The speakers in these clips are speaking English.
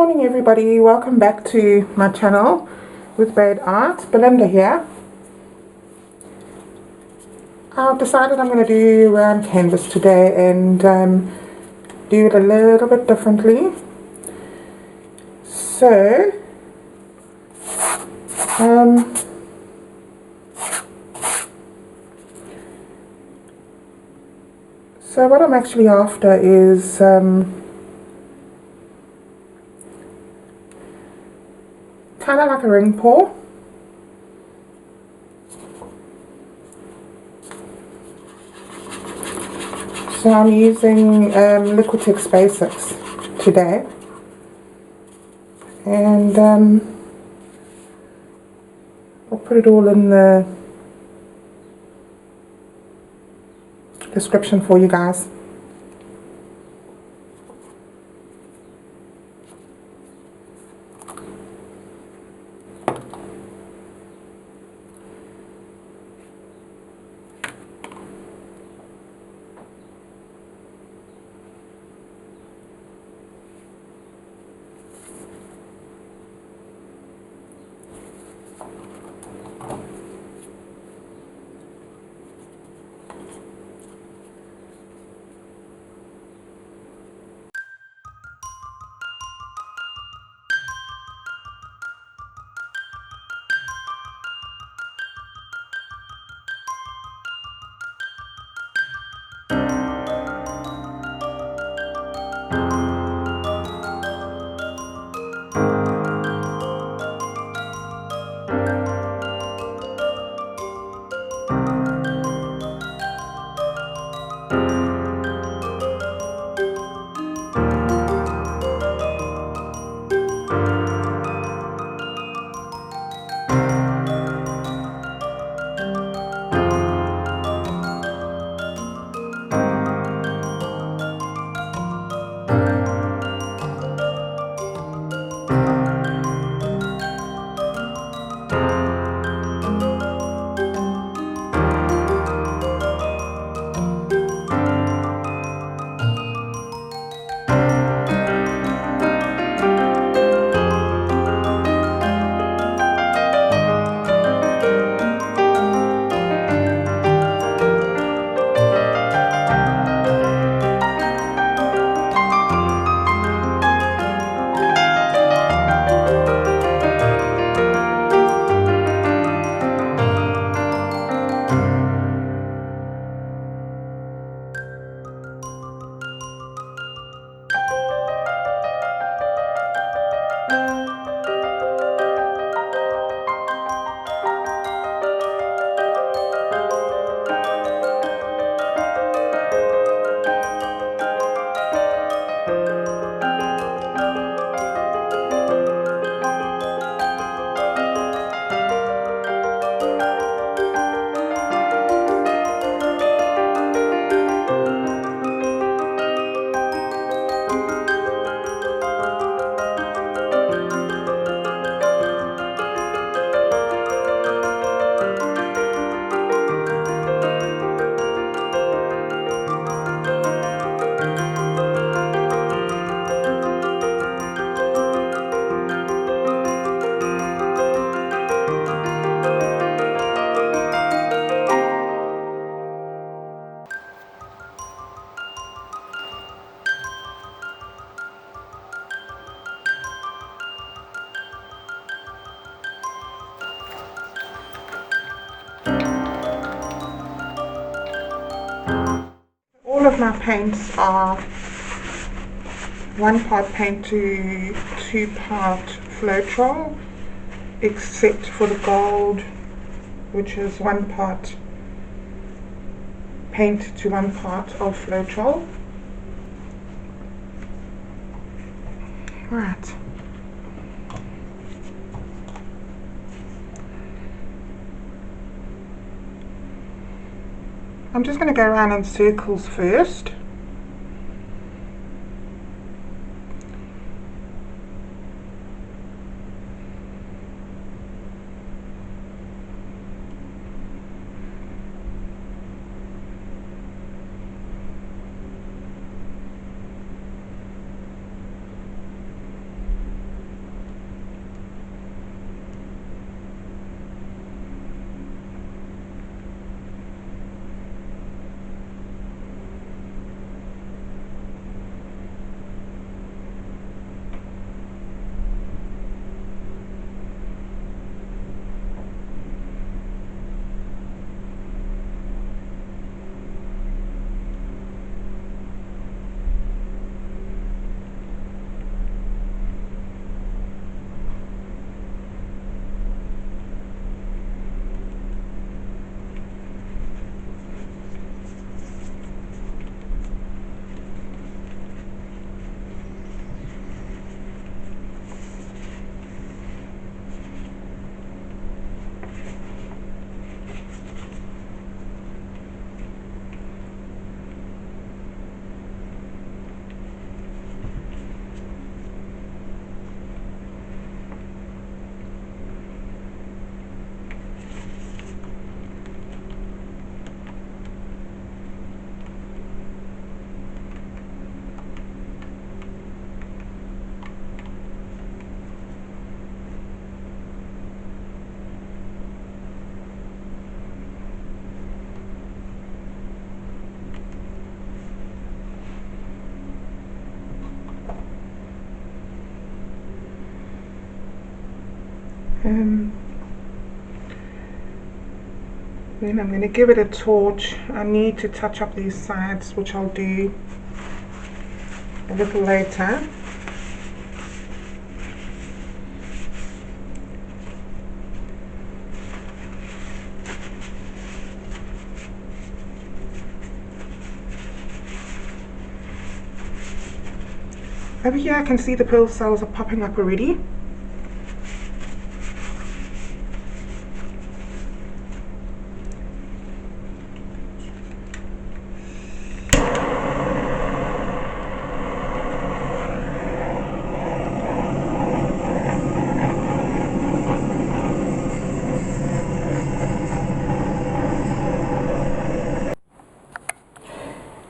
morning everybody, welcome back to my channel with Bade Art. Belinda here. I've decided I'm going to do round canvas today and do it a little bit differently. So what I'm actually after is kind of like a ring pour. So I'm using Liquitex Basics today, and I'll put it all in the description for you guys. All of my paints are 1 part paint to 2 part Floetrol, except for the gold, which is 1 part paint to 1 part of Floetrol. Right. I'm just going to go around in circles first. Then I'm going to give it a torch. I need to touch up these sides, which I'll do a little later. Over here I can see the pearl cells are popping up already.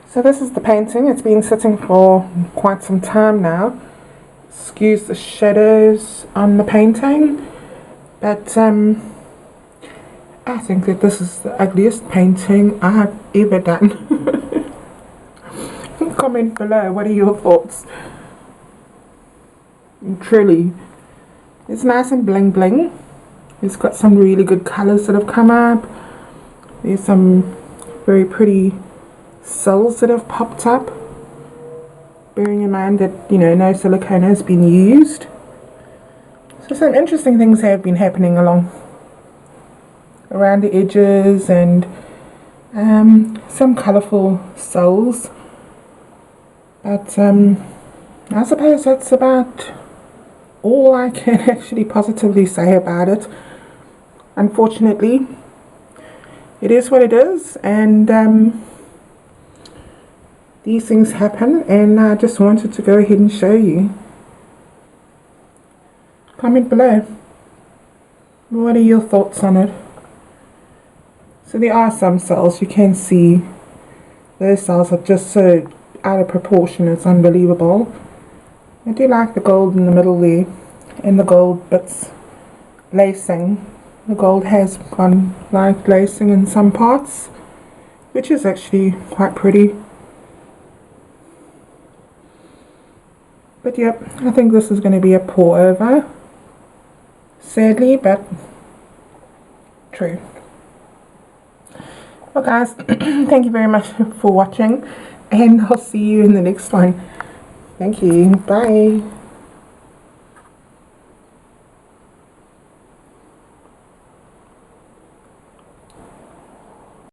So this is the painting. It's been sitting for quite some time now. Excuse the shadows on the painting, but I think that this is the ugliest painting I have ever done. Comment below, what are your thoughts? And truly, it's nice and bling bling. It's got some really good colours that have come up. There's some very pretty cells that have popped up, bearing in mind that, you know, no silicone has been used. So some interesting things have been happening around the edges, and some colourful cells, but I suppose that's about all I can actually positively say about it. Unfortunately, it is what it is, and these things happen, and I just wanted to go ahead and show you. Comment below. What are your thoughts on it? So there are some cells, you can see those cells are just so out of proportion, it's unbelievable. I do like the gold in the middle there, and the gold bits lacing. The gold has gone like lacing in some parts, which is actually quite pretty. But yep, I think this is going to be a pour over. Sadly, but true. Well guys, thank you very much for watching, and I'll see you in the next one. Thank you. Bye.